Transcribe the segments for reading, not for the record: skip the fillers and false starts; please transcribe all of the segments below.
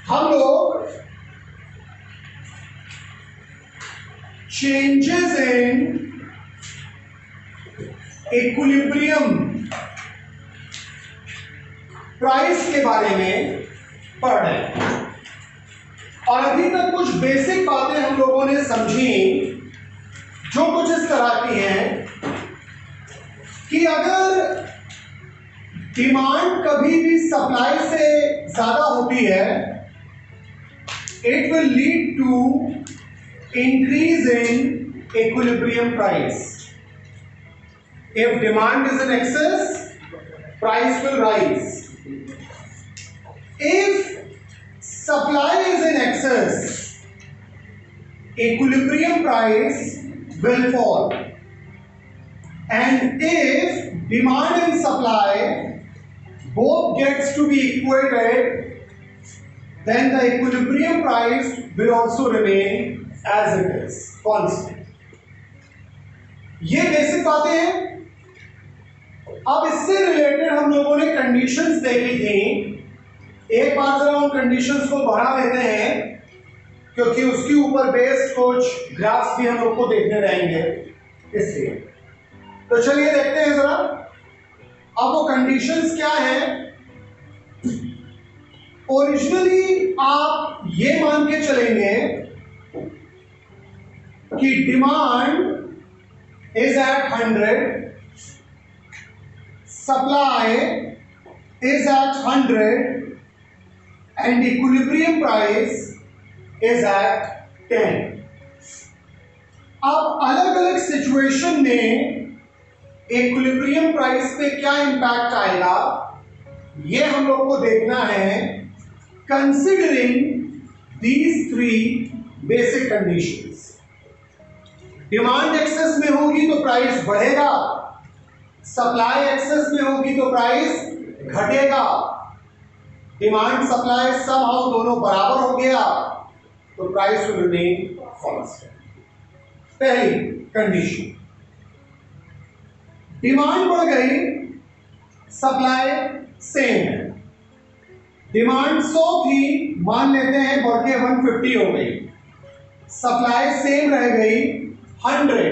हम लोग changes in equilibrium price के बारे में पढ़ रहे हैं। और अभी तक कुछ बेसिक बातें हम लोगों ने समझी, जो कुछ इस तरह की हैं कि अगर डिमांड कभी भी सप्लाई से ज्यादा होती है, it will lead to increase in equilibrium price. If demand is in excess, price will rise. If supply is in excess, equilibrium price will fall. And if demand and supply both gets to be equated, then the equilibrium price will also remain as it is, constant. ये basic बातें हैं। अब इससे related हम लोगों ने conditions देखी थी। एक बार जरा उन कंडीशंस को बढ़ा देते हैं, क्योंकि उसके ऊपर बेस्ड कुछ ग्राफ्स भी हम लोग को देखने रहेंगे, इसलिए। तो चलिए देखते हैं जरा। अब वो कंडीशंस क्या है। ओरिजिनली आप ये मान के चलेंगे कि demand is at 100, supply is at 100 and equilibrium price is at 10. अब अलग अलग सिचुएशन में इक्विलिब्रियम प्राइस पे क्या इंपैक्ट आएगा, ये हम लोग को देखना है, considering these 3 basic conditions. Demand excess में होगी तो प्राइस बढ़ेगा, सप्लाई एक्सेस में होगी तो प्राइस घटेगा। डिमांड सप्लाई समहाउ दोनों बराबर हो गया तो प्राइस विल रिमेन कांस्टेंट। पहली कंडीशन, डिमांड बढ़ गई, सप्लाई सेम है। डिमांड 100 थी, मान लेते हैं बढ़ के 150 हो गई, सप्लाई सेम रह गई 100।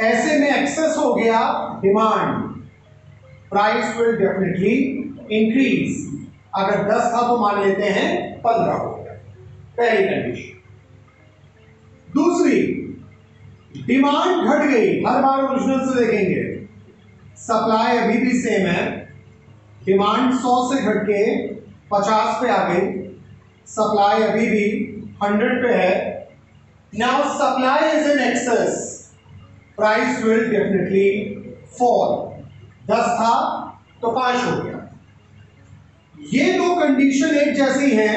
ऐसे में एक्सेस हो गया demand, price will definitely increase. अगर 10 था तो मान लेते हैं 15 हो गया, पहली कंडीशन। दूसरी, डिमांड घट गई, हर बार ओरिजिनल से देखेंगे, सप्लाई अभी भी सेम है, डिमांड 100 से घट के 50 पे आ गई, सप्लाई अभी भी 100 पे है। Now supply is in excess, price will definitely fall. 10 था तो 5 हो गया। ये दो कंडीशन एक जैसी हैं,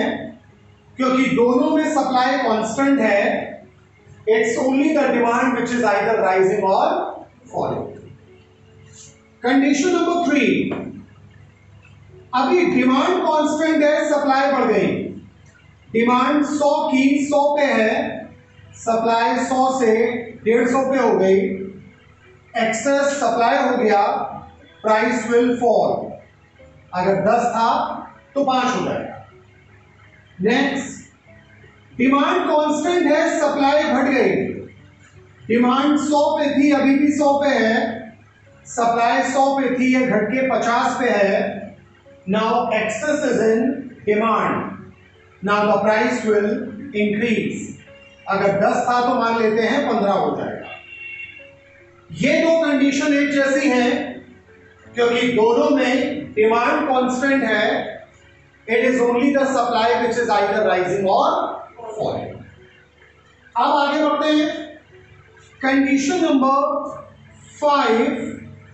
क्योंकि दोनों में सप्लाई कांस्टेंट है। It's only the demand which is either rising और फॉलिंग। कंडीशन नंबर 3, अभी डिमांड कांस्टेंट है, सप्लाई बढ़ गई। डिमांड 100 की 100 पे है, सप्लाई 100 से 150 पे हो गई, एक्सेस सप्लाई हो गया, प्राइस विल फॉल। अगर 10 था तो 5 हो जाएगा। नेक्स्ट, डिमांड कांस्टेंट है, सप्लाई घट गई। डिमांड 100 पे थी, अभी भी 100 पे है, सप्लाई 100 पे थी, ये घट के 50 पे है। Now excess is in demand, now the price will increase. अगर 10 था तो मान लेते हैं 15 हो जाएगा। ये दो कंडीशन एक जैसी हैं, क्योंकि दोनों में डिमांड कांस्टेंट है। It is only the supply which is either rising और फॉलिंग। अब आगे बढ़ते हैं। कंडीशन नंबर 5,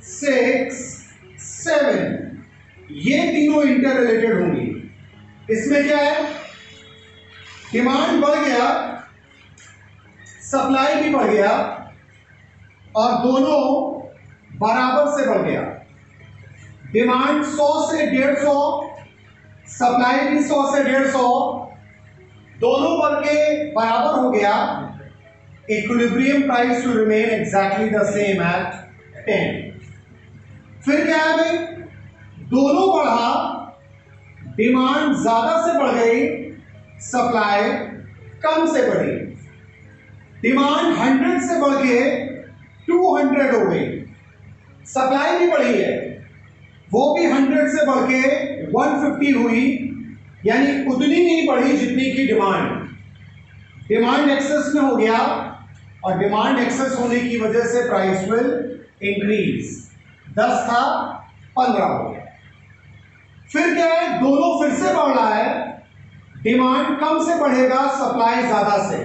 6, 7, ये तीनों इंटर रिलेटेड होंगी। इसमें क्या है, डिमांड बढ़ गया, सप्लाई भी बढ़ गया, और दोनों बराबर से बढ़ गया। डिमांड 100 से 150, सप्लाई भी 100 से 150, दोनों बढ़ के बराबर हो गया। Equilibrium price to remain exactly the same at 10। फिर क्या है भाई, दोनों बढ़ा, डिमांड ज्यादा से बढ़ गई, सप्लाई कम से बढ़ी। डिमांड 100 से बढ़ के 200 हो गई, सप्लाई भी बढ़ी है, वो भी 100 से बढ़ के 150 हुई, यानी उतनी नहीं बढ़ी जितनी की डिमांड। डिमांड एक्सेस में हो गया और डिमांड एक्सेस होने की वजह से प्राइस विल इंक्रीज। 10 था 15 हो गया। फिर क्या है, दोनों फिर से बढ़ रहा है, डिमांड कम से बढ़ेगा, सप्लाई ज्यादा से।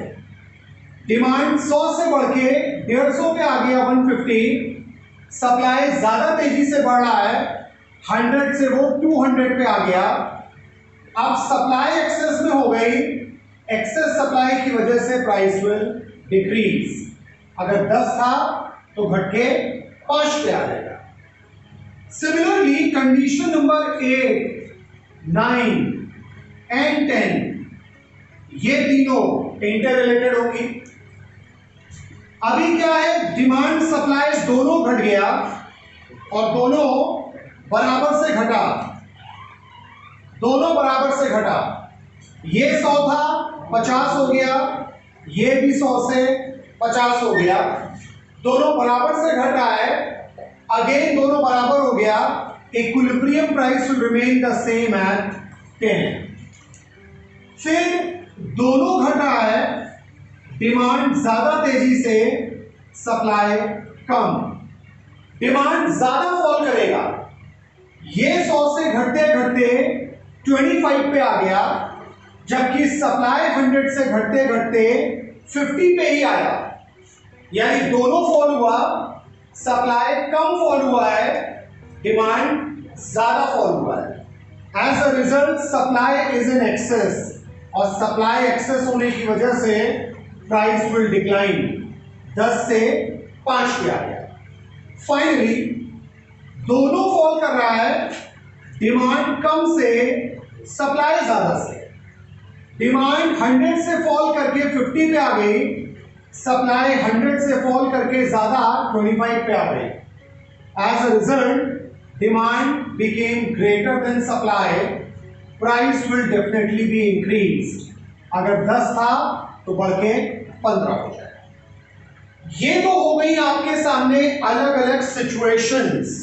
डिमांड 100 से बढ़ के 150 पे आ गया, 150, सप्लाई ज्यादा तेजी से बढ़ रहा है, 100 से वो 200 पे आ गया। अब सप्लाई एक्सेस में हो गई, एक्सेस सप्लाई की वजह से प्राइस विल डिक्रीज। अगर 10 था तो घट के 5 पे आ जाएगा। सिमिलरली कंडीशन नंबर 8, 9 एंड 10 ये तीनों इंटर रिलेटेड होगी। अभी क्या है, डिमांड सप्लाई दोनों घट गया और दोनों बराबर से घटा, दोनों बराबर से घटा। ये 100 था 50 हो गया, ये भी 100 से 50 हो गया, दोनों बराबर से घट रहा है, अगेन दोनों बराबर हो गया, equilibrium price will remain the same at 10। फिर दोनों घट रहा है, डिमांड ज्यादा तेजी से, सप्लाई कम। डिमांड ज्यादा फॉल करेगा, ये 100 से घटते घटते 25 पे आ गया, जबकि सप्लाई 100 से घटते घटते 50 पे ही आया, यानी दोनों फॉल हुआ, सप्लाई कम फॉल हुआ है, डिमांड ज्यादा फॉल हुआ है। As a result supply is in excess और सप्लाई एक्सेस होने की वजह से प्राइस विल डिक्लाइन, 10 से 5 पे आ गया। फाइनली दोनों फॉल कर रहा है, डिमांड कम से, सप्लाई ज्यादा से। डिमांड 100 से फॉल करके 50 पे आ गई, सप्लाई 100 से फॉल करके ज्यादा 25 पे आ गई। As a result demand became greater than supply, price will definitely be increase. अगर 10 था तो बढ़ के 15 हो जाएगा। ये तो हो गई आपके सामने अलग अलग सिचुएशंस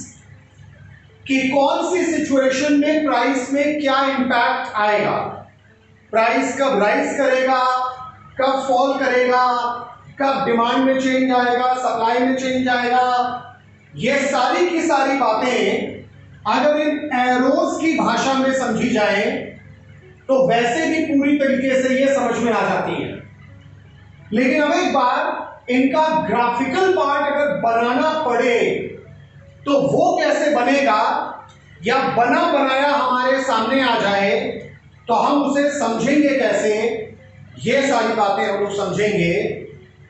कि कौन सी सिचुएशन में प्राइस में क्या इंपैक्ट आएगा, प्राइस कब राइज करेगा, कब फॉल करेगा, कब डिमांड में चेंज आएगा, सप्लाई में चेंज आएगा। ये सारी की सारी बातें अगर इन एरोज की भाषा में समझी जाए तो वैसे भी पूरी तरीके से ये समझ में आ जाती है, लेकिन अब एक बार इनका ग्राफिकल पार्ट अगर बनाना पड़े तो वो कैसे बनेगा, या बना बनाया हमारे सामने आ जाए तो हम उसे समझेंगे कैसे, ये सारी बातें हम लोग समझेंगे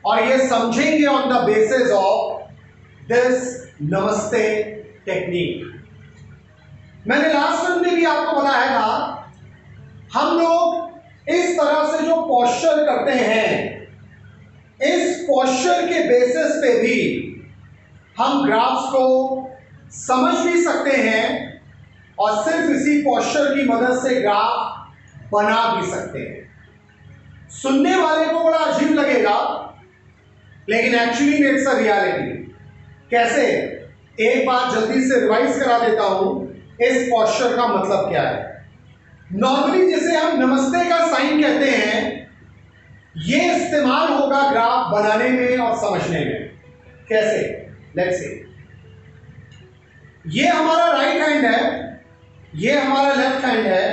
और ये समझेंगे on the basis of this नमस्ते टेक्निक। मैंने लास्ट टाइम में भी आपको बताया था, हम लोग इस तरह से जो पोस्चर करते हैं, इस पोस्चर के बेसिस पे भी हम ग्राफ्स को समझ भी सकते हैं और सिर्फ इसी पोस्चर की मदद से ग्राफ बना भी सकते हैं। सुनने वाले को बड़ा अजीब लगेगा, लेकिन एक्चुअली इट्स अ रियलिटी। कैसे, एक बार जल्दी से रिवाइज करा देता हूं इस पोस्चर का मतलब क्या है। नॉर्मली जिसे हम नमस्ते का साइन कहते हैं, ये इस्तेमाल होगा ग्राफ बनाने में और समझने में। कैसे, लेट्स सी, ये हमारा राइट हैंड है, ये हमारा लेफ्ट हैंड है,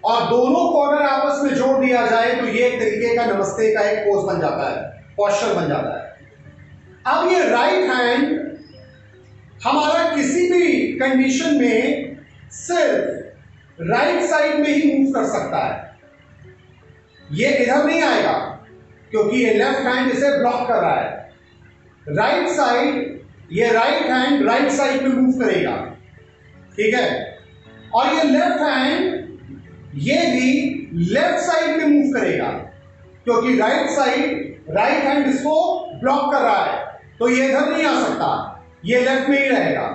और दोनों को अगर आपस में जोड़ दिया जाए तो ये एक तरीके का नमस्ते का एक पोज बन जाता है, पोस्चर बन जाता है। अब ये राइट हैंड हमारा किसी भी कंडीशन में सिर्फ राइट साइड में ही मूव कर सकता है, ये इधर नहीं आएगा क्योंकि ये लेफ्ट हैंड इसे ब्लॉक कर रहा है। राइट साइड, ये राइट हैंड राइट साइड में मूव करेगा, ठीक है, और ये लेफ्ट हैंड ये भी लेफ्ट साइड में मूव करेगा क्योंकि राइट साइड, राइट हैंड इसको ब्लॉक कर रहा है, तो ये इधर नहीं आ सकता, ये लेफ्ट में ही रहेगा।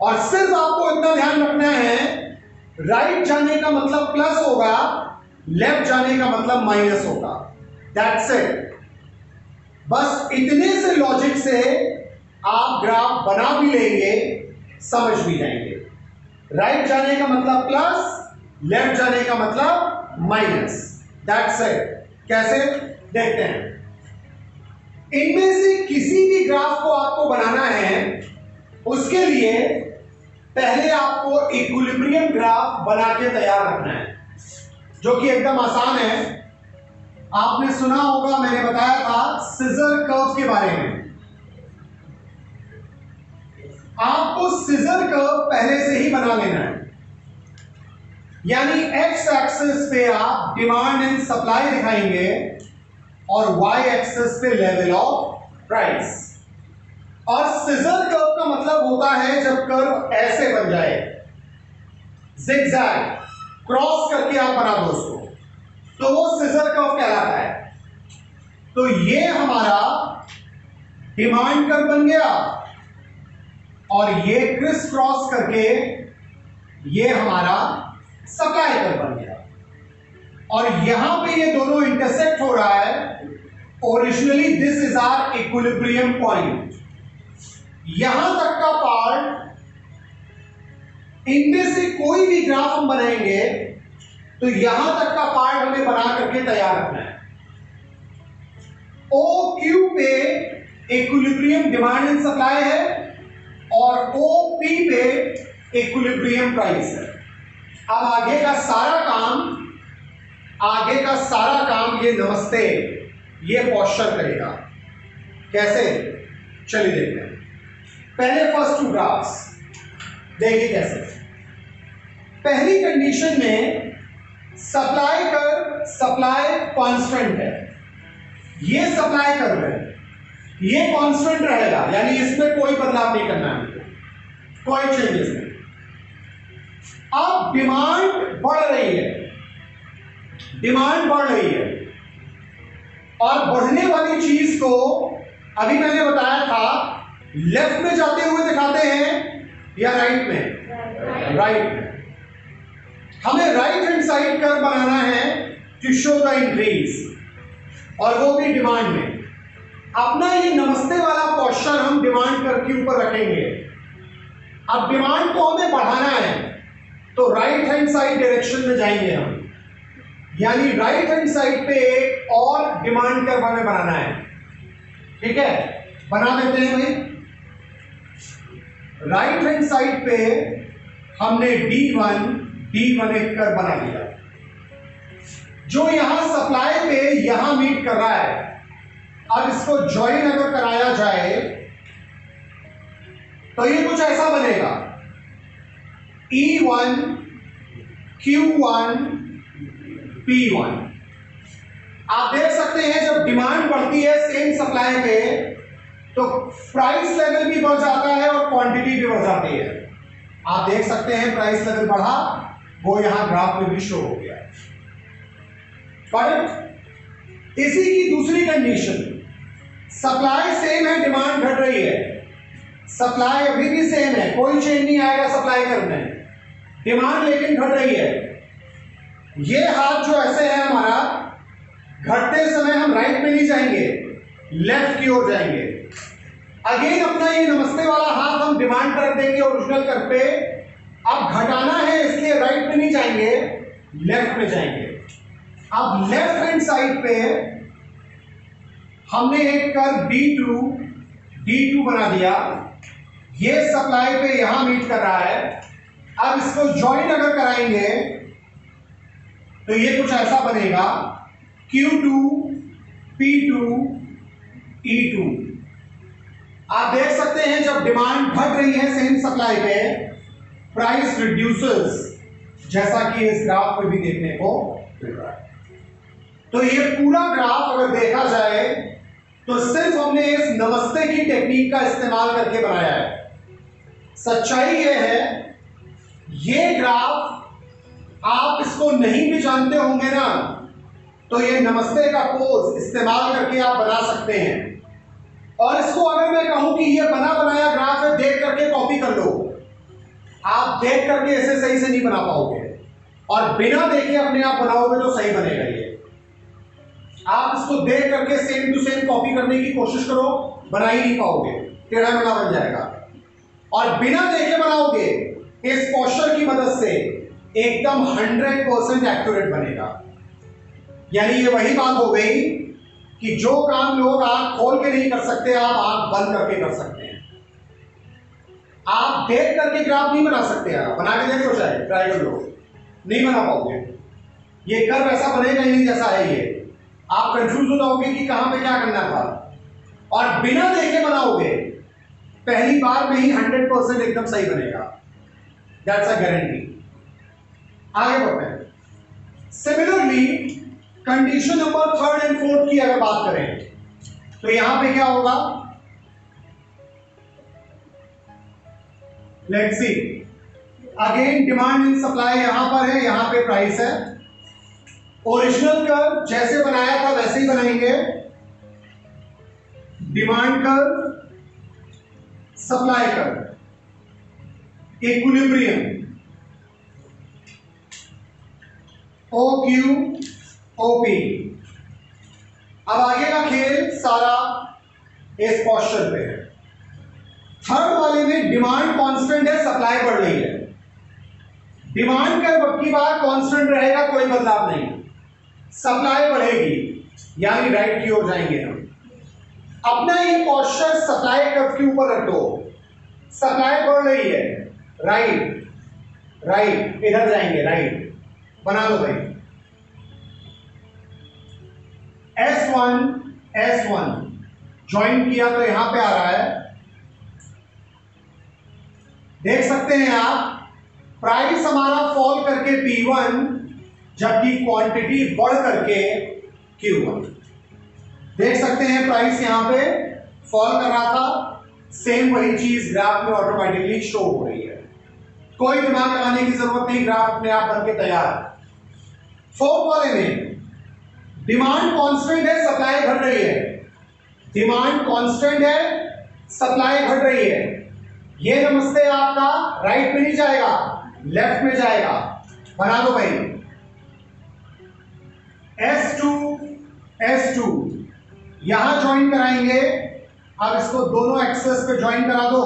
और सिर्फ आपको इतना ध्यान रखना है राइट जाने का मतलब प्लस होगा, लेफ्ट जाने का मतलब माइनस होगा। That's it. बस इतने से लॉजिक से आप ग्राफ बना भी लेंगे, समझ भी जाएंगे। राइट जाने का मतलब प्लस, लेफ्ट जाने का मतलब माइनस। That's it. कैसे देखते हैं। इनमें से किसी भी ग्राफ को आपको बनाना है, उसके लिए पहले आपको इक्विलिब्रियम ग्राफ बना के तैयार रखना है, जो कि एकदम आसान है। आपने सुना होगा, मैंने बताया था सिजर कर्व के बारे में। आपको सिजर कर्व पहले से ही बना लेना है, यानी एक्स एक्सिस पे आप डिमांड एंड सप्लाई दिखाएंगे और वाई एक्सिस पे लेवल ऑफ प्राइस। और सिजर कर्व का मतलब होता है जब कर्व ऐसे बन जाए, जिगजैग क्रॉस करके आप बना दो उसको, तो वो सिजर कर्व कहलाता है। तो ये हमारा डिमांड कर्व बन गया और ये क्रिस क्रॉस करके ये हमारा सप्लाई कर्व बन गया। और यहां पे ये दोनों इंटरसेक्ट हो रहा है। Originally this is our equilibrium point. यहां तक का पार्ट, इनमें से कोई भी ग्राफ हम बनाएंगे तो यहां तक का पार्ट हमें बना करके तैयार रखना है। ओ क्यू पे इक्विलिब्रियम डिमांड एंड सप्लाई है और ओ पी पे इक्विलिब्रियम प्राइस है। अब आगे का सारा काम ये नमस्ते, ये पोस्चर करेगा। कैसे, चलिए देखते हैं। पहले फर्स्ट टू ग्राफ्स देखिए कैसे। पहली कंडीशन में सप्लाई कांस्टेंट है, ये सप्लाई कर्व है, ये कांस्टेंट रहेगा, यानी इसमें कोई बदलाव नहीं करना है हमको, कोई चेंजेस नहीं। अब डिमांड बढ़ रही है और बढ़ने वाली चीज को अभी मैंने बताया था, लेफ्ट में जाते हुए दिखाते हैं या राइट में? राइट में। हमें राइट हैंड साइड कर्व बनाना है टू शो द इंक्रीज, और वो भी डिमांड में। अपना ये नमस्ते वाला पोस्चर हम डिमांड कर्व के ऊपर रखेंगे। अब डिमांड को हमें बढ़ाना है तो राइट हैंड साइड डायरेक्शन में जाएंगे हम, यानी राइट हैंड साइड पे एक और डिमांड कर्व हमें बनाना है। ठीक है, बना देते हैं भाई। राइट हैंड साइड पे हमने D1 एक कर्व बना दिया, जो यहां सप्लाई पे यहां मीट कर रहा है। अब इसको ज्वाइन अगर कराया जाए तो ये कुछ ऐसा बनेगा, E1 Q1 P1। आप देख सकते हैं जब डिमांड बढ़ती है सेम सप्लाई पे तो प्राइस लेवल भी बढ़ जाता है और क्वांटिटी भी बढ़ जाती है। आप देख सकते हैं प्राइस लेवल बढ़ा, वो यहां ग्राफ में भी शो हो गया। बट इसी की दूसरी कंडीशन, सप्लाई सेम है, डिमांड घट रही है। सप्लाई अभी भी सेम है, कोई चेंज नहीं आएगा सप्लाई करने, डिमांड लेकिन घट रही है। ये हाथ जो ऐसे है हमारा, घटते समय हम राइट में नहीं जाएंगे, लेफ्ट की ओर जाएंगे। अगेन अपना ये नमस्ते वाला हाथ हम डिमांड कर देंगे ओरिजिनल कर पे। अब घटाना है इसलिए राइट में नहीं जाएंगे, लेफ्ट में जाएंगे। अब लेफ्ट हैंड साइड पे हमने एक कर्व D2 बना दिया, ये सप्लाई पे यहां मीट कर रहा है। अब इसको ज्वाइन अगर कराएंगे तो ये कुछ ऐसा बनेगा, Q2 P2 E2। आप देख सकते हैं जब डिमांड घट रही है सेम सप्लाई पे, प्राइस रिड्यूसेस, जैसा कि इस ग्राफ में भी देखने को मिल रहा है। तो ये पूरा ग्राफ अगर देखा जाए तो सिर्फ हमने इस नमस्ते की टेक्निक का इस्तेमाल करके बनाया है। सच्चाई ये है, ये ग्राफ आप इसको नहीं भी जानते होंगे ना, तो ये नमस्ते का पोज इस्तेमाल करके आप बना सकते हैं। और इसको अगर मैं कहूं कि ये बना बनाया ग्राफ है, देख करके कॉपी कर लो, आप देख करके ऐसे सही से नहीं बना पाओगे। और बिना देखे अपने आप बनाओगे तो सही बनेगा। ये आप इसको देख करके सेम टू सेम कॉपी करने की कोशिश करो, बना ही नहीं पाओगे, टेढ़ा मेढ़ा बन जाएगा। और बिना देखे बनाओगे इस पोस्चर की मदद से एकदम 100% एक्यूरेट बनेगा। यानी ये वही बात हो गई कि जो काम लोग आंख खोल के नहीं कर सकते, आप आंख बंद करके कर सकते हैं। आप देख करके ग्राफ नहीं बना सकते यार, बना के देखो, चाहे ट्राई कर लो, नहीं बना पाओगे। ये कर्व ऐसा बनेगा ही नहीं जैसा है ये, आप कंफ्यूज हो जाओगे कि कहां पे क्या करना था। और बिना देखे बनाओगे पहली बार में ही 100% एकदम सही बनेगा, दैट्स अ गारंटी। आगे बढ़ते हैं। Similarly condition number 3rd and 4th की अगर बात करें तो यहां पे क्या होगा, let's see. Again demand and supply यहां पर है, यहां पे प्राइस है। ओरिजिनल कर्व जैसे बनाया था वैसे ही बनाएंगे, demand curve, supply curve, equilibrium, O Q O P. अब आगे का खेल सारा इस पोस्चर पे है। थर्ड वाले में डिमांड कांस्टेंट है, सप्लाई बढ़ रही है। डिमांड कर्व अब की बार कांस्टेंट रहेगा, कोई बदलाव नहीं। सप्लाई बढ़ेगी यानी राइट की ओर जाएंगे हम। अपना ये पोस्चर सप्लाई कर्व के ऊपर रख दो, सप्लाई बढ़ रही है, राइट राइट, इधर जाएंगे, राइट बना दो भाई। S1 S1 ज्वाइन किया तो यहां पे आ रहा है, देख सकते हैं आप, प्राइस हमारा फॉल करके P1 जबकि क्वांटिटी बढ़ करके Q1। देख सकते हैं प्राइस यहां पे फॉल कर रहा था, सेम वही चीज ग्राफ में ऑटोमेटिकली शो हो रही है, कोई दिमाग लगाने की जरूरत नहीं, ग्राफ अपने आप बन के तैयार। फोर्थ वाले में डिमांड कांस्टेंट है, सप्लाई घट रही है, डिमांड कांस्टेंट है, सप्लाई घट रही है। ये नमस्ते आपका राइट में नहीं जाएगा, लेफ्ट में जाएगा, बना दो भाई। S2 S2 यहां ज्वाइन कराएंगे, अब इसको दोनों एक्सेस पे ज्वाइन करा दो,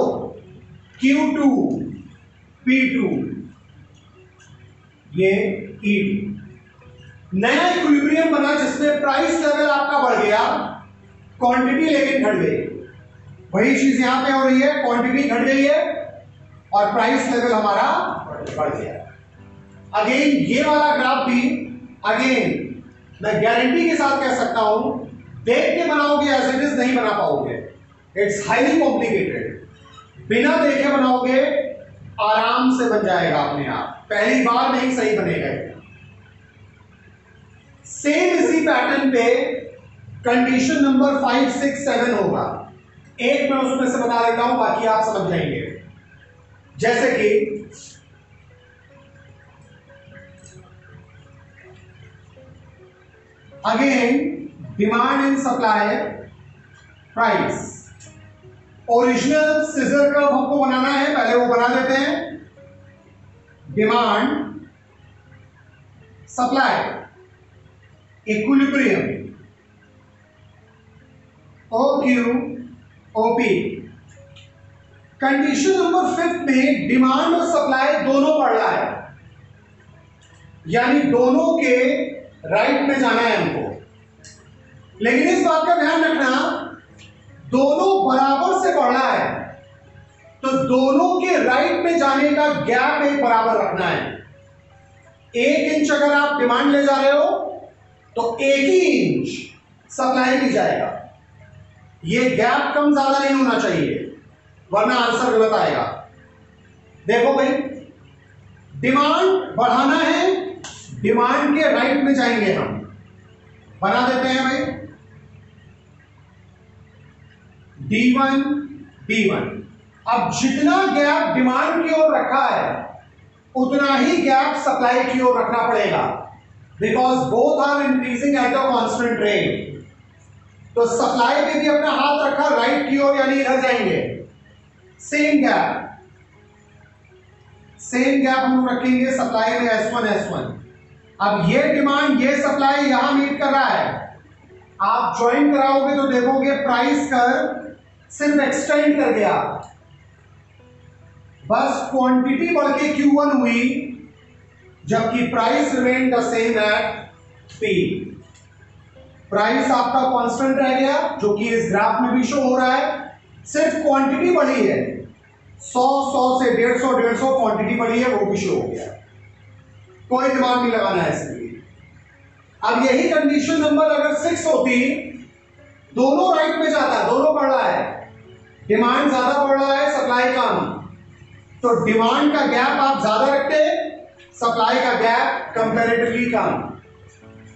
Q2 P2 ये E2। नया इक्विलिब्रियम बना जिसमें प्राइस लेवल आपका बढ़ गया, क्वांटिटी लेकिन घट गई। वही चीज यहां पे हो रही है, क्वांटिटी घट गई है और प्राइस लेवल हमारा बढ़ गया। अगेन ये वाला ग्राफ भी अगेन मैं गारंटी के साथ कह सकता हूं, देख के बनाओगे एज इट इज नहीं बना पाओगे, इट्स हाईली कॉम्प्लिकेटेड। बिना देखे बनाओगे आराम से बन जाएगा अपने आप, पहली बार में ही सही बनेगा। सेम इसी पैटर्न पे कंडीशन नंबर 5, 6, 7 होगा। एक मैं उसमें से बता देता हूं, बाकी आप समझ जाएंगे। जैसे कि again demand and supply, price, original scissor curve हमको बनाना है, पहले वो बना देते हैं। Demand, supply, equilibrium, O Q O P. Condition number 5 में डिमांड और सप्लाई दोनों बढ़ रहा है, यानी दोनों के राइट में जाना है हमको। लेकिन इस बात का ध्यान रखना, दोनों बराबर से बढ़ रहा है तो दोनों के राइट में जाने का गैप एक बराबर रखना है। 1 इंच अगर आप डिमांड ले जा रहे हो तो 1 ही इंच सप्लाई भी जाएगा। ये गैप कम ज्यादा नहीं होना चाहिए, वरना आंसर गलत आएगा। देखो भाई, डिमांड बढ़ाना है, डिमांड के राइट में जाएंगे हम, बना देते हैं भाई। D1 D1। अब जितना गैप डिमांड की ओर रखा है उतना ही गैप सप्लाई की ओर रखना पड़ेगा, because both are increasing at a constant rate. तो सप्लाई पे भी अपना हाथ रखा राइट की ओर, यानी इधर जाएंगे, सेम गैप सेम गैप हम रखेंगे सप्लाई में S1 S1। अब ये डिमांड ये सप्लाई यहां मीट कर रहा है, आप ज्वाइन कराओगे तो देखोगे प्राइस कर सिर्फ एक्सटेंड कर गया, बस क्वांटिटी बढ़ के Q1 हुई जबकि price remain the same at P। Price आपका कांस्टेंट रह गया जो कि इस ग्राफ में भी शो हो रहा है, सिर्फ क्वांटिटी बढ़ी है, 100 से 150 क्वांटिटी बढ़ी है, वो भी शो हो गया। कोई दिमाग नहीं लगाना है इसके लिए। अब यही कंडीशन नंबर अगर 6 होती, दोनों राइट में जाता, दोनों बढ़ रहा है, डिमांड ज्यादा बढ़ रहा है, सप्लाई कम, तो डिमांड का गैप आप ज्यादा रखते, सप्लाई का गैप कंपैरेटिवली कम।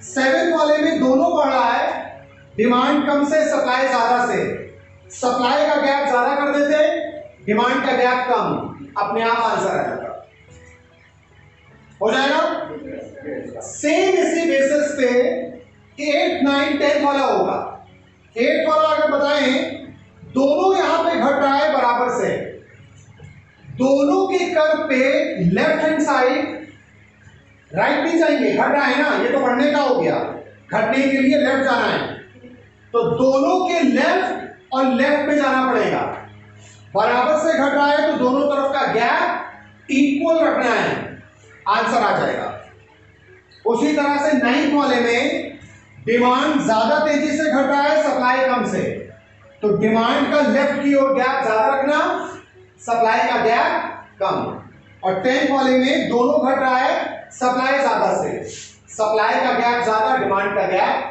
7 वाले में दोनों बढ़ रहा है, डिमांड कम से सप्लाई ज्यादा से, सप्लाई का गैप ज्यादा कर देते, डिमांड का गैप कम, अपने आप आंसर आ जाता। हो जाएगा। सेम इसी बेसिस पे 8, 9, 10 वाला होगा। 8 वाला अगर बताएं, दोनों यहां पे घट रहा है बराबर से, दोनों के कर्व पे लेफ्ट हैंड साइड राइट नहीं जाएंगे, घट रहा है ना, ये तो बढ़ने का हो गया, घटने के लिए लेफ्ट जाना है, तो दोनों के लेफ्ट और लेफ्ट में जाना पड़ेगा। बराबर से घट रहा है तो दोनों तरफ का गैप इक्वल रखना है, आंसर आ जाएगा। उसी तरह से 9 वाले में डिमांड ज्यादा तेजी से घट रहा है, सप्लाई कम से, तो डिमांड का लेफ्ट की ओर गैप ज्यादा रखना, सप्लाई का गैप कम। और 10 वाले में दोनों घट रहा है, सप्लाई ज्यादा से, सप्लाई का गैप ज्यादा, डिमांड का गैप।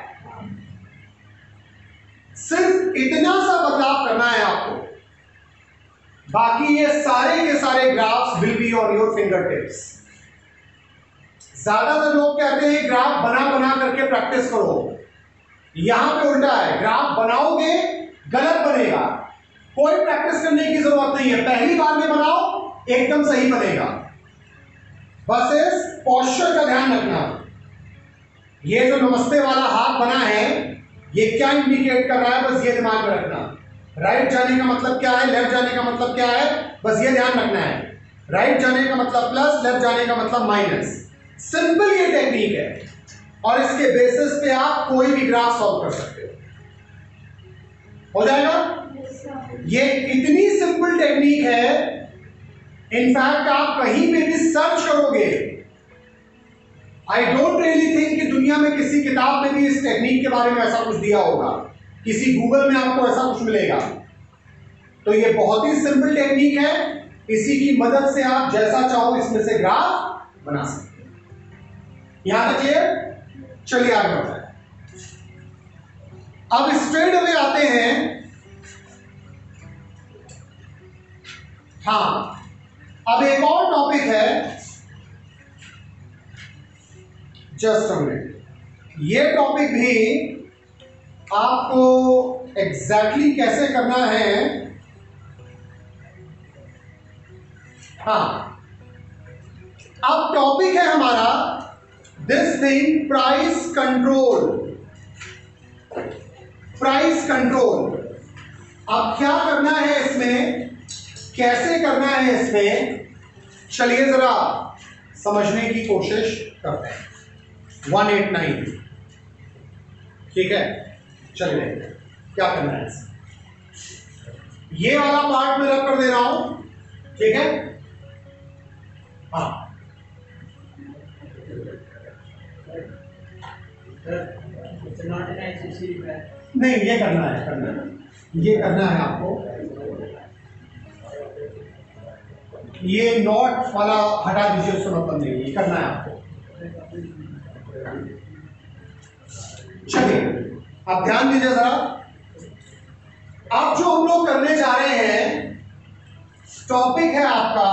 सिर्फ इतना सा बदलाव करना है आपको, बाकी ये सारे के सारे graphs will be on your finger tips. ज्यादातर लोग कहते हैं ग्राफ बना बना करके प्रैक्टिस करो, यहां पे उल्टा है, ग्राफ बनाओगे गलत बनेगा, कोई प्रैक्टिस करने की जरूरत नहीं है, पहली बार में बनाओ एकदम सही बनेगा। बस इस पोस्चर का ध्यान रखना। ये जो नमस्ते वाला हाथ बना है, ये क्या इंडिकेट कर रहा है, बस ये दिमाग में रखना। राइट जाने का मतलब क्या है, लेफ्ट जाने का मतलब क्या है, बस ये ध्यान रखना है। राइट जाने का मतलब प्लस, लेफ्ट जाने का मतलब माइनस। सिंपल ये टेक्निक है और इसके बेसिस पे आप कोई भी ग्राफ सॉल्व कर सकते हो जाएगा। ये इतनी सिंपल टेक्निक है, इनफैक्ट आप कहीं पे भी सर्च करोगे, आई डोंट रियली थिंक कि दुनिया में किसी किताब में भी इस टेक्निक के बारे में ऐसा कुछ दिया होगा, किसी गूगल में आपको ऐसा कुछ मिलेगा। तो ये बहुत ही सिंपल टेक्निक है, इसी की मदद से आप जैसा चाहो इसमें से ग्राफ बना सकते हैं। यहां तक क्लियर? चलिए आगे बढ़ते हैं। अब स्ट्रेट अवे आते हैं। हाँ, अब एक और टॉपिक है, जस्ट अ मिनट। ये टॉपिक भी आपको एग्जैक्टली कैसे करना है, हाँ, अब टॉपिक है हमारा this thing, price control. Price control, अब क्या करना है इसमें, कैसे करना है इसमें, चलिए जरा समझने की कोशिश करते हैं। 189, ठीक है, चलिए क्या करना है इसमें। ये वाला पार्ट मैं रब कर दे रहा हूं, ठीक है, हाँ, नहीं ये करना है, ये करना है आपको। ये नॉट वाला हटा दीजिए, उसका मतलब नहीं, ये करना है आपको। चलिए अब ध्यान दीजिए जरा। अब जो हम लोग करने जा रहे हैं, टॉपिक है आपका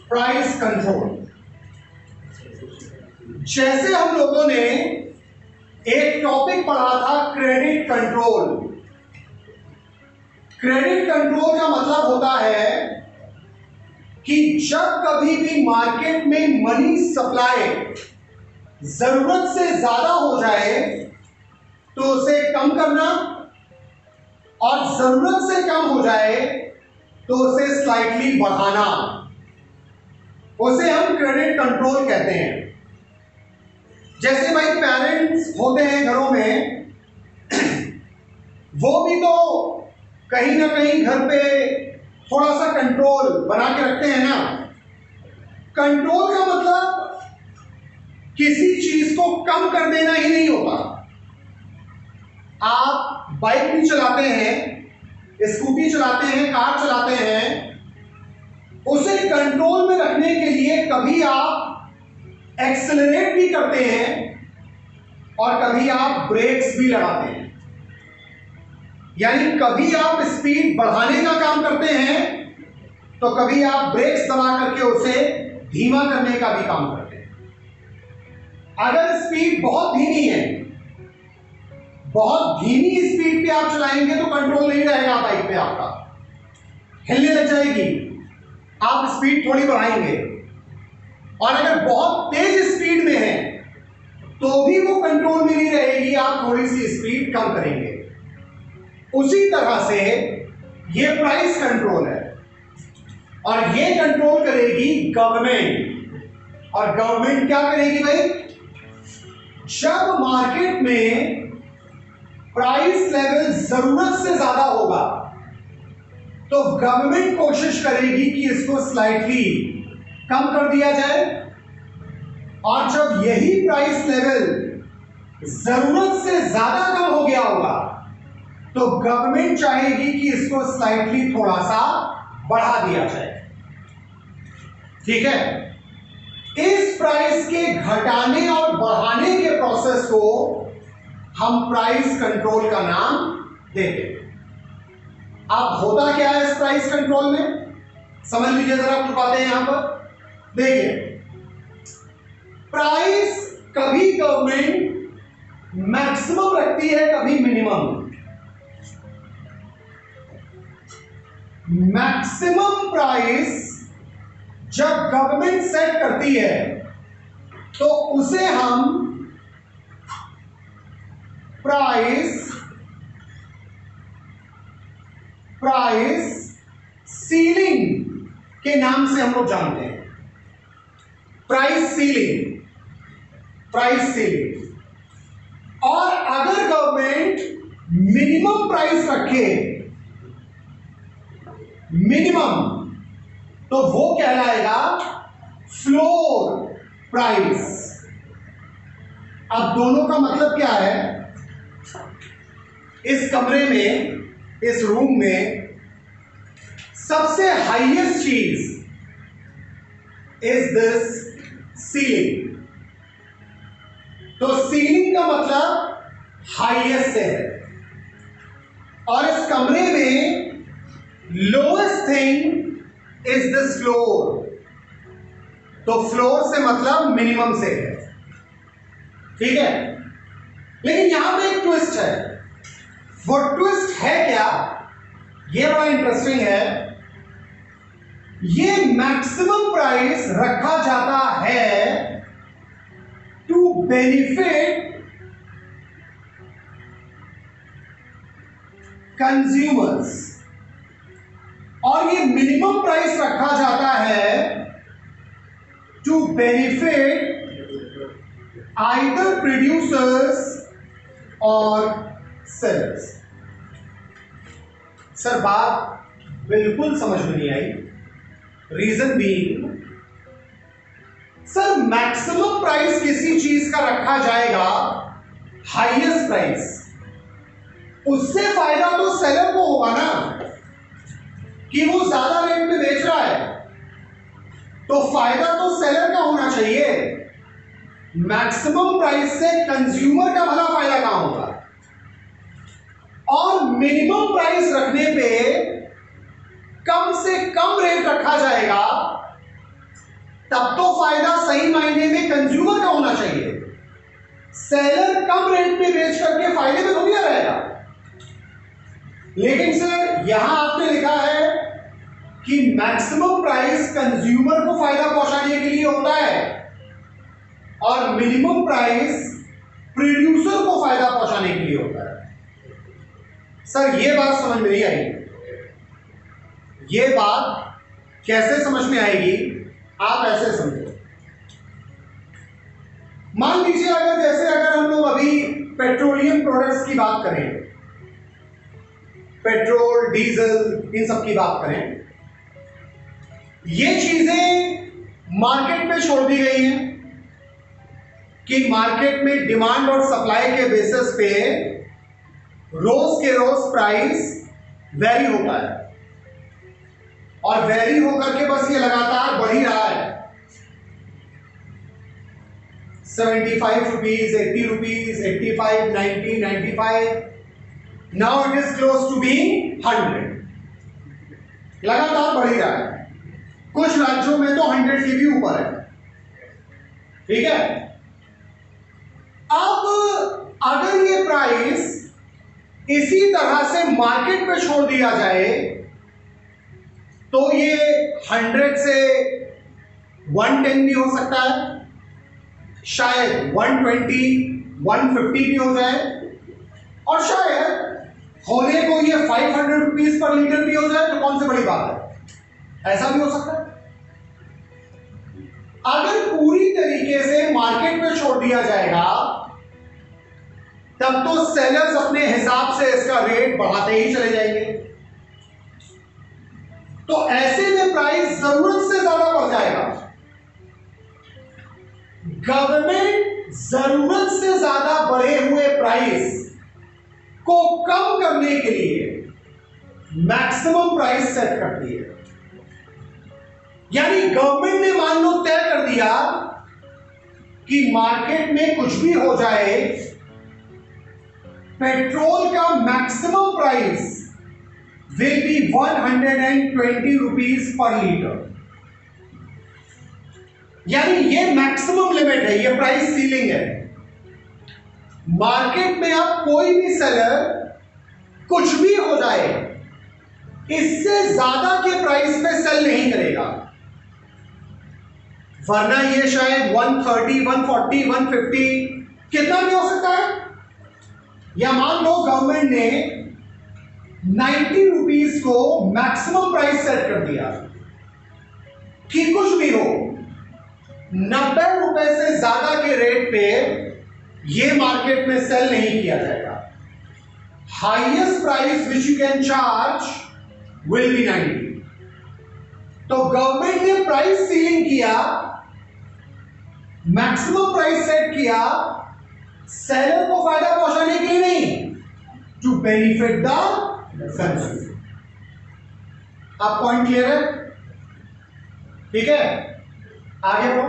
प्राइस कंट्रोल। जैसे हम लोगों ने एक टॉपिक पढ़ा था क्रेडिट कंट्रोल। क्रेडिट कंट्रोल का मतलब होता है कि जब कभी भी मार्केट में मनी सप्लाई जरूरत से ज्यादा हो जाए तो उसे कम करना, और जरूरत से कम हो जाए तो उसे स्लाइटली बढ़ाना, उसे हम क्रेडिट कंट्रोल कहते हैं। जैसे भाई पेरेंट्स होते हैं घरों में, वो भी तो कहीं ना कहीं घर पे थोड़ा सा कंट्रोल बना के रखते हैं ना। कंट्रोल का मतलब किसी चीज को कम कर देना ही नहीं होता। आप बाइक भी चलाते हैं, स्कूटी चलाते हैं, कार चलाते हैं, उसे कंट्रोल में रखने के लिए कभी आप एक्सेलरेट भी करते हैं और कभी आप ब्रेक्स भी लगाते हैं। यानी कभी आप स्पीड बढ़ाने का काम करते हैं तो कभी आप ब्रेक्स दबा करके उसे धीमा करने का भी काम करते हैं। अगर स्पीड बहुत धीमी है, बहुत धीमी स्पीड पे आप चलाएंगे तो कंट्रोल नहीं रहेगा बाइक पे, आपका हिलने लग जाएगी। आप स्पीड थोड़ी बढ़ाएंगे, और अगर बहुत तेज स्पीड में है तो भी वो कंट्रोल में नहीं रहेगी, आप थोड़ी सी स्पीड कम करेंगे। उसी तरह से ये प्राइस कंट्रोल है, और ये कंट्रोल करेगी गवर्नमेंट। और गवर्नमेंट क्या करेगी भाई? जब मार्केट में प्राइस लेवल जरूरत से ज्यादा होगा तो गवर्नमेंट कोशिश करेगी कि इसको स्लाइटली कम कर दिया जाए, और जब यही प्राइस लेवल जरूरत से ज्यादा कम हो गया होगा तो गवर्नमेंट चाहेगी कि इसको स्लाइटली थोड़ा सा बढ़ा दिया जाए। ठीक है? इस प्राइस के घटाने और बढ़ाने के प्रोसेस को हम प्राइस कंट्रोल का नाम देते हैं। अब होता क्या है इस प्राइस कंट्रोल में, समझ लीजिए जरा कुछ बातें यहां पर। देखिए, प्राइस कभी गवर्नमेंट मैक्सिमम रखती है, कभी मिनिमम। मैक्सिमम प्राइस जब गवर्नमेंट सेट करती है तो उसे हम प्राइस सीलिंग के नाम से हम लोग जानते हैं। Price ceiling. और अगर गवर्नमेंट मिनिमम प्राइस रखे, मिनिमम, तो वो कहलाएगा फ्लोर प्राइस। अब दोनों का मतलब क्या है? इस कमरे में, इस रूम में सबसे हाईएस्ट चीज इज दिस सीलिंग। तो सीलिंग का मतलब हाईएस्ट है, और इस कमरे में lowest thing is this floor. तो फ्लोर से मतलब मिनिमम से है। ठीक है? लेकिन यहां पे एक ट्विस्ट है। वो ट्विस्ट है क्या? ये बड़ा इंटरेस्टिंग है। ये मैक्सिमम प्राइस रखा जाता है टू बेनिफिट कंज्यूमर्स, और ये मिनिमम प्राइस रखा जाता है टू बेनिफिट आइदर प्रोड्यूसर्स और सेलर्स। सर बात बिल्कुल समझ में नहीं आई। Reason being, sir maximum price किसी चीज का रखा जाएगा, हाईएस्ट प्राइस, उससे फायदा तो सेलर को होगा ना, कि वो ज्यादा रेट में बेच रहा है, तो फायदा तो सेलर का होना चाहिए। मैक्सिमम प्राइस से कंज्यूमर का भला फायदा कहां होगा? और मिनिमम प्राइस रखने पे कम से कम रेट रखा जाएगा, तब तो फायदा सही मायने में कंज्यूमर का होना चाहिए। सेलर कम रेट में बेच करके फायदे में थोड़ी रहेगा। लेकिन सर यहां आपने लिखा है कि मैक्सिमम प्राइस कंज्यूमर को फायदा पहुंचाने के लिए होता है और मिनिमम प्राइस प्रोड्यूसर को फायदा पहुंचाने के लिए होता है। सर ये बात समझ में नहीं आई। ये बात कैसे समझ में आएगी, आप ऐसे समझो। मान लीजिए अगर हम लोग अभी पेट्रोलियम प्रोडक्ट्स की बात करें, पेट्रोल डीजल इन सब की बात करें, ये चीजें मार्केट में छोड़ दी गई हैं कि मार्केट में डिमांड और सप्लाई के बेसिस पे रोज के रोज प्राइस वेरी होता है और वेरी होकर के बस ये लगातार बढ़ ही रहा है। 75 rupees, 80 rupees, 85, 90, 95. Now it is close to being 100. लगातार बढ़ ही रहा है। कुछ राज्यों में तो 100 के भी ऊपर है। ठीक है, अब अगर ये प्राइस इसी तरह से मार्केट में छोड़ दिया जाए तो ये 100 से 110 भी हो सकता है, शायद 120, 150 भी हो जाए और शायद होने को ये 500 रुपीज पर लीटर भी हो जाए, तो कौन सी बड़ी बात है, ऐसा भी हो सकता है। अगर पूरी तरीके से मार्केट में छोड़ दिया जाएगा तब तो सेलर्स अपने हिसाब से इसका रेट बढ़ाते ही चले जाएंगे, तो ऐसे में प्राइस जरूरत से ज्यादा बढ़ जाएगा। गवर्नमेंट जरूरत से ज्यादा बढ़े हुए प्राइस को कम करने के लिए मैक्सिमम प्राइस सेट करती है। यानी गवर्नमेंट ने मान लो तय कर दिया कि मार्केट में कुछ भी हो जाए, पेट्रोल का maximum price will be 120 rupees per litre. यानी ये मैक्सिमम लिमिट है, ये प्राइस सीलिंग है। मार्केट में अब कोई भी सेलर कुछ भी हो जाए इससे ज्यादा के प्राइस पे सेल नहीं करेगा, वरना ये शायद 130, 140, 150 कितना भी हो सकता है। या मान लो गवर्नमेंट ने 90 रुपीज को मैक्सिमम प्राइस सेट कर दिया कि कुछ भी हो 90 रुपए से ज्यादा के रेट पे ये मार्केट में सेल नहीं किया जाएगा। Highest price which you can charge will be 90। तो गवर्नमेंट ने प्राइस सीलिंग किया, मैक्सिमम प्राइस सेट किया, सेलर को फायदा पहुंचाने के लिए नहीं, टू बेनिफिट द कंज्यूमर। अब पॉइंट क्लियर है? ठीक है, आगे बढ़ो।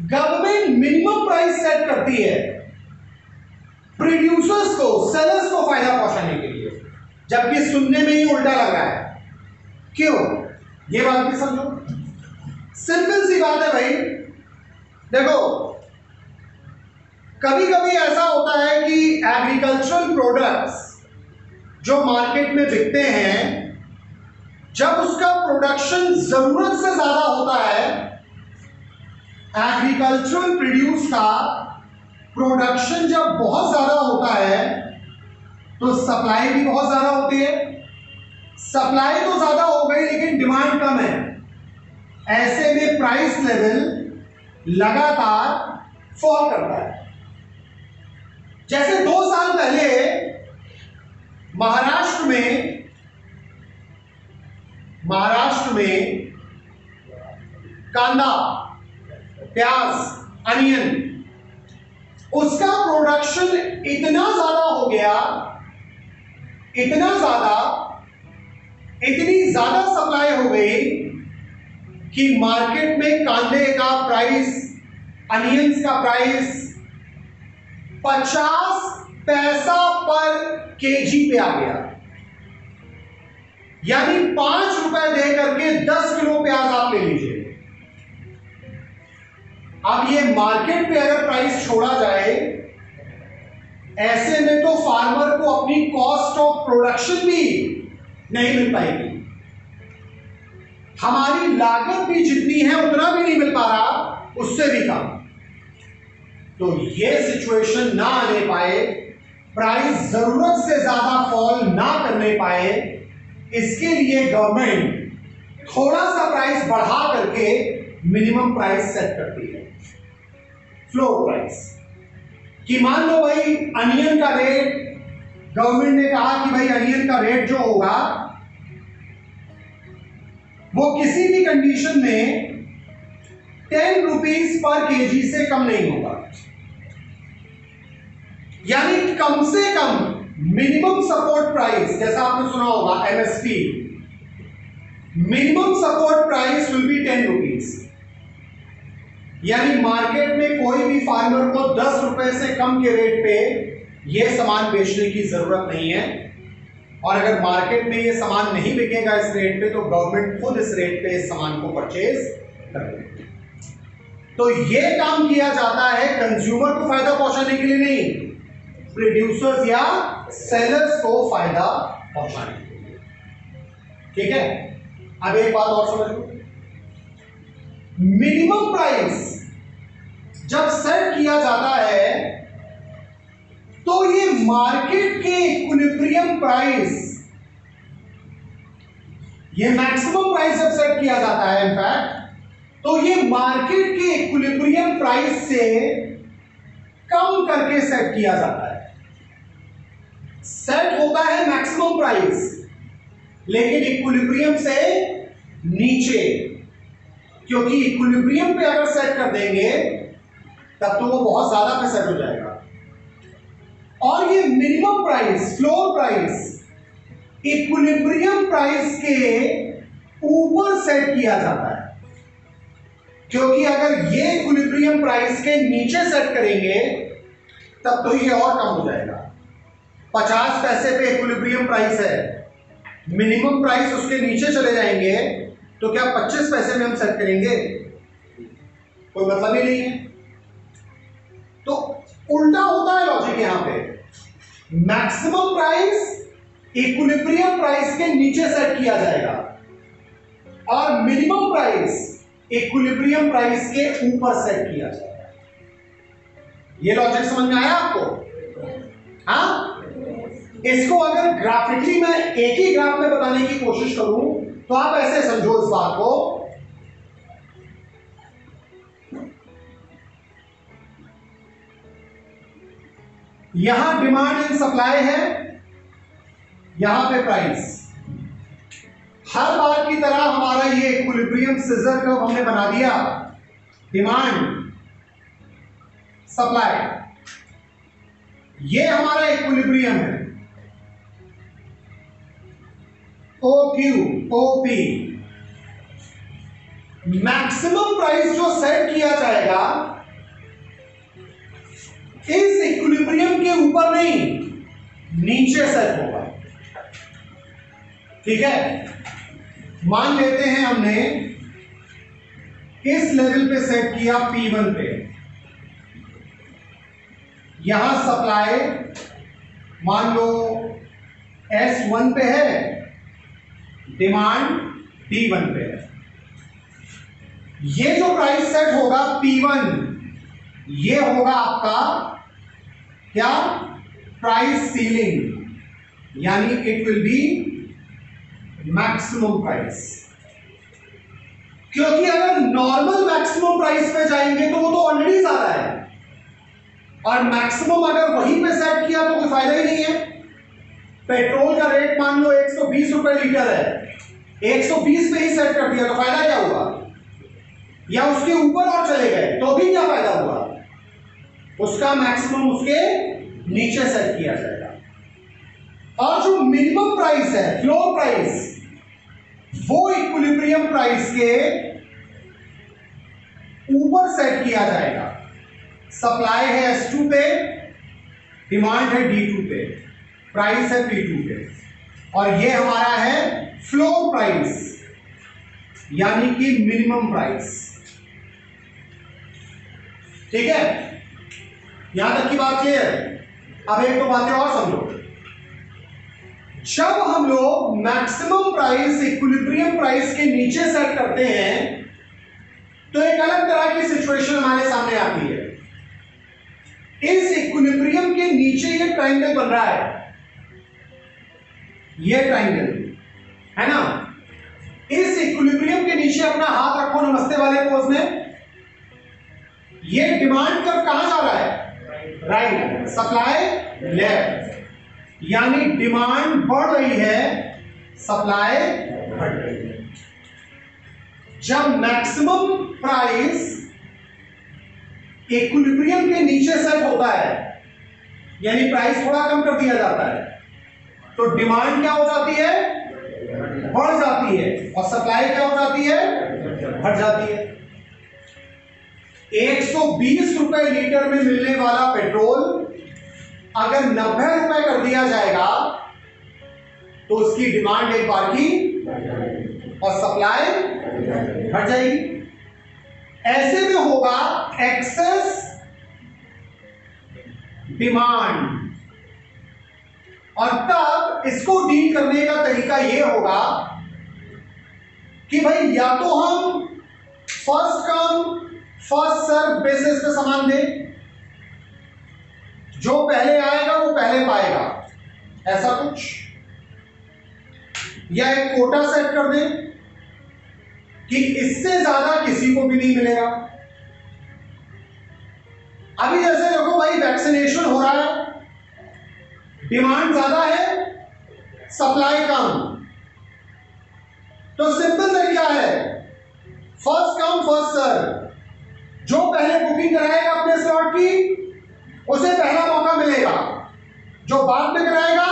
गवर्नमेंट मिनिमम प्राइस सेट करती है प्रोड्यूसर्स को, सेलर्स को फायदा पहुंचाने के लिए, जबकि सुनने में ही उल्टा लग रहा है। क्यों? ये बात भी समझो, सिंपल सी बात है भाई। देखो, कभी कभी ऐसा होता है कि एग्रीकल्चरल प्रोडक्ट्स जो मार्केट में बिकते हैं, जब उसका प्रोडक्शन जरूरत से ज्यादा होता है, एग्रीकल्चरल प्रोड्यूस का प्रोडक्शन जब बहुत ज्यादा होता है तो सप्लाई भी बहुत ज्यादा होती है। सप्लाई तो ज्यादा हो गई लेकिन डिमांड कम है, ऐसे में प्राइस लेवल लगातार फॉल करता है। जैसे 2 साल पहले महाराष्ट्र में कांदा, प्याज, अनियन, उसका प्रोडक्शन इतना ज्यादा हो गया, इतना ज्यादा, इतनी ज्यादा सप्लाई हो गई कि मार्केट में कांदे का प्राइस, अनियंस का प्राइस 50 पैसा पर केजी पे आ गया। यानी 5 रुपए दे करके 10 किलो प्याज आप ले लीजिए। अब ये मार्केट पे अगर प्राइस छोड़ा जाए, ऐसे में तो फार्मर को अपनी कॉस्ट ऑफ प्रोडक्शन भी नहीं मिल पाएगी, हमारी लागत भी जितनी है उतना भी नहीं मिल पा रहा, उससे भी कम। तो ये सिचुएशन ना आने पाए, प्राइस जरूरत से ज्यादा फॉल ना करने पाए, इसके लिए गवर्नमेंट थोड़ा सा प्राइस बढ़ा करके मिनिमम प्राइस सेट करती है, फ्लोर प्राइस। कि मान लो भाई अनियन का रेट, गवर्नमेंट ने कहा कि भाई अनियन का रेट जो होगा वो किसी भी कंडीशन में 10 रुपीज पर केजी से कम नहीं होगा। यानी कम से कम मिनिमम सपोर्ट प्राइस, जैसा आपने सुना होगा MSP, minimum support price will be 10 rupees. यानी मार्केट में कोई भी फार्मर को 10 रुपए से कम के रेट पे यह सामान बेचने की जरूरत नहीं है। और अगर मार्केट में यह सामान नहीं बिकेगा इस रेट पे, तो गवर्नमेंट खुद इस रेट पे इस सामान को परचेज करेगी। तो यह काम किया जाता है कंज्यूमर को फायदा पहुंचाने के लिए नहीं, प्रोड्यूसर्स या सेलर्स को फायदा पहुंचाने के लिए। ठीक है, अब एक बात और समझ लो, मिनिमम प्राइस जब सेट किया जाता है तो ये मार्केट के इक्विलिब्रियम प्राइस, ये मैक्सिमम प्राइस जब सेट किया जाता है इनफैक्ट, तो ये मार्केट के इक्विलिब्रियम प्राइस से कम करके सेट किया जाता है। सेट होता है मैक्सिमम प्राइस, लेकिन इक्विलिब्रियम से नीचे, क्योंकि इक्विलिब्रियम पे अगर सेट कर देंगे तब तो वो बहुत ज्यादा पे सेट हो जाएगा। और ये minimum price, floor price, equilibrium price के ऊपर सेट किया जाता है, क्योंकि अगर ये इक्विलिब्रियम प्राइस के नीचे सेट करेंगे तब तो ये और कम हो जाएगा। 50 पैसे पे इक्विलिब्रियम प्राइस है, मिनिमम प्राइस उसके नीचे चले जाएंगे तो क्या 25 पैसे में हम सेट करेंगे? कोई मतलब ही नहीं है। तो उल्टा होता है लॉजिक यहां पे, मैक्सिमम प्राइस इक्विलिब्रियम प्राइस के नीचे सेट किया जाएगा और मिनिमम प्राइस इक्विलिब्रियम प्राइस के ऊपर सेट किया जाएगा। ये लॉजिक समझ में आया आपको? हाँ, इसको अगर ग्राफिकली मैं एक ही ग्राफ में बताने की कोशिश करूं तो आप ऐसे समझो इस बात को, यहां डिमांड एंड सप्लाई है, यहां पे प्राइस। हर बार की तरह हमारा ये इक्विलिब्रियम सिजर कर्व हमने बना दिया, डिमांड सप्लाई, ये हमारा इक्विलिब्रियम है, OQ, OP। मैक्सिमम प्राइस जो सेट किया जाएगा इस इक्विलिब्रियम के ऊपर नहीं, नीचे सेट होगा। ठीक है, मान लेते हैं हमने इस लेवल पे सेट किया P1 पे, यहां सप्लाई मान लो S1 पे है, डिमांड D1 पे है। ये जो प्राइस सेट होगा P1, ये होगा आपका क्या? प्राइस सीलिंग, यानी it will be maximum price. क्योंकि अगर नॉर्मल मैक्सिमम प्राइस पे जाएंगे तो वो तो ऑलरेडी ज्यादा है, और मैक्सिमम अगर वहीं पे सेट किया तो कोई फायदा ही नहीं है। पेट्रोल का रेट मान लो 120 रुपए लीटर है, 120 पे ही सेट कर दिया तो फायदा क्या हुआ? या उसके ऊपर और चले गए तो भी क्या फायदा हुआ? उसका मैक्सिमम उसके नीचे सेट किया जाएगा। और जो मिनिमम प्राइस है, फ्लोर प्राइस, वो इक्विलिब्रियम प्राइस के ऊपर सेट किया जाएगा। सप्लाई है S2 पे, डिमांड है D2 पे, प्राइस है P2 पे, और ये हमारा है फ्लोर प्राइस, यानी कि मिनिमम प्राइस। ठीक है, यहां तक की बात क्लियर? अब एक दो बातें और समझो। जब हम लोग मैक्सिमम प्राइस इक्विलिब्रियम प्राइस के नीचे सेट करते हैं तो एक अलग तरह की सिचुएशन हमारे सामने आती है। इस इक्विलिब्रियम के नीचे ये ट्रायंगल बन रहा है, ये ट्रायंगल, है ना। इस इक्विलिब्रियम के नीचे अपना हाथ रखो नमस्ते वाले पोज में। ये डिमांड कर्व कहां जा रहा है? राइट, सप्लाई लेफ्ट, यानी डिमांड बढ़ रही है, सप्लाई घट रही है। जब मैक्सिमम प्राइस इक्विलिब्रियम के नीचे सेट होता है, यानी प्राइस थोड़ा कम कर दिया जाता है, तो डिमांड क्या हो जाती है? बढ़ जाती है, और सप्लाई क्या हो जाती है? घट जाती है। 120 रुपए लीटर में मिलने वाला पेट्रोल अगर 90 रुपए कर दिया जाएगा तो उसकी डिमांड एक बार की और सप्लाई घट जाएगी। ऐसे में होगा एक्सेस डिमांड, और तब इसको डील करने का तरीका यह होगा कि भाई या तो हम first come first serve basis पे सामान दें, जो पहले आएगा वो पहले पाएगा, ऐसा कुछ, या एक कोटा सेट कर दें कि इससे ज्यादा किसी को भी नहीं मिलेगा। अभी जैसे देखो भाई, वैक्सीनेशन हो रहा है, डिमांड ज्यादा है, सप्लाई कम, तो सिंपल तरीका है फर्स्ट कम फर्स्ट सर्व। जो पहले बुकिंग कराएगा अपने स्लॉट की, उसे पहला मौका मिलेगा, जो बाद में कराएगा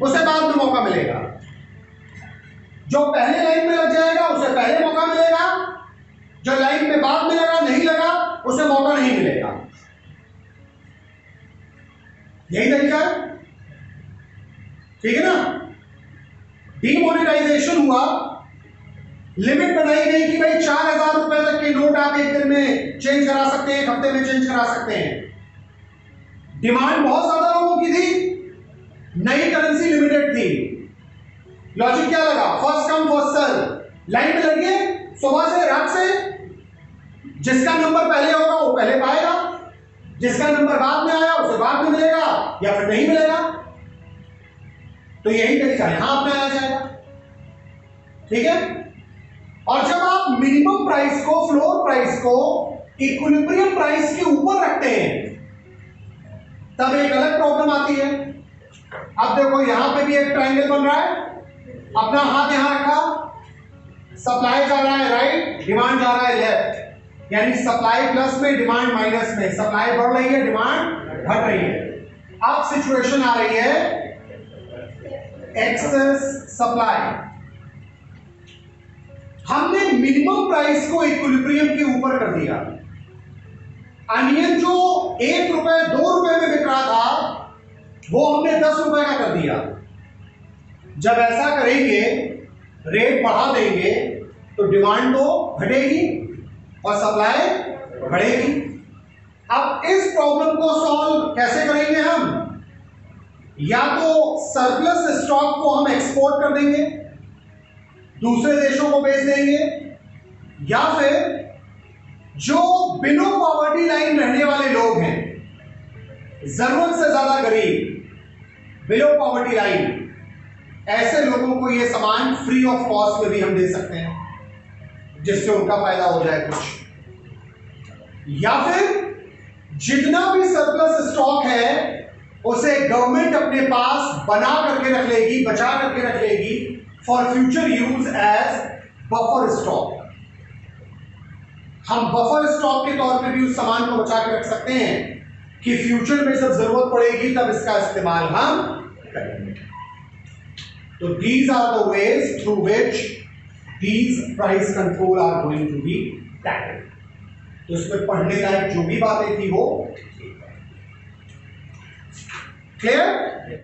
उसे बाद में मौका मिलेगा, जो पहले लाइन में लग जाएगा उसे पहले मौका मिलेगा, जो लाइन में बाद में लगा नहीं लगा उसे मौका नहीं मिलेगा। यही तरीका है, ठीक है ना। डीमोनेटाइजेशन हुआ, लिमिट बनाई गई कि भाई 4000 रुपए तक के नोट आप एक दिन में चेंज करा सकते हैं, एक हफ्ते में चेंज करा सकते हैं। डिमांड बहुत ज्यादा लोगों की थी, नई करेंसी लिमिटेड थी, लॉजिक क्या लगा? First come first serve, line में लगे सुबह से रात से, जिसका नंबर पहले होगा वो पहले पाएगा, जिसका नंबर बाद में आया उसे बाद में मिलेगा या फिर नहीं मिलेगा। तो यही तरीका यहां अपनाया जाएगा, ठीक है। और जब आप मिनिमम प्राइस को, फ्लोर प्राइस को इक्विलिब्रियम प्राइस के ऊपर रखते हैं, तब एक अलग प्रॉब्लम आती है। अब देखो यहां पे भी एक ट्रायंगल बन रहा है, अपना हाथ यहां रखा, सप्लाई जा रहा है राइट, डिमांड जा रहा है लेफ्ट, यानी सप्लाई प्लस में डिमांड माइनस में, सप्लाई बढ़ रही है डिमांड घट रही है। अब सिचुएशन आ रही है एक्सेस सप्लाई। हमने मिनिमम प्राइस को इक्विलिब्रियम के ऊपर कर दिया। अनियन जो 1 रुपए 2 रुपए में बिक रहा था वो हमने 10 रुपए का कर दिया। जब ऐसा करेंगे, रेट बढ़ा देंगे, तो डिमांड तो घटेगी और सप्लाई बढ़ेगी। अब इस प्रॉब्लम को सॉल्व कैसे करेंगे हम? या तो सरप्लस स्टॉक को हम एक्सपोर्ट कर देंगे, दूसरे देशों को बेच देंगे, या फिर जो बिलो पॉवर्टी लाइन रहने वाले लोग हैं, जरूरत से ज्यादा गरीब, बिलो पॉवर्टी लाइन, ऐसे लोगों को ये सामान फ्री ऑफ कॉस्ट में भी हम दे सकते हैं, जिससे उनका फायदा हो जाए कुछ। या फिर जितना भी सरप्लस स्टॉक है उसे गवर्नमेंट अपने पास बना करके रख लेगी, बचा करके रख लेगी for future use as buffer stock. हम बफर स्टॉक के तौर पे भी उस सामान को बचा के रख सकते हैं कि फ्यूचर में जब जरूरत पड़ेगी तब इसका इस्तेमाल हम करेंगे। तो these are the ways through which these price control are going to be tackled. तो इसमें पढ़ने लायक जो भी बातें थी वो क्लियर।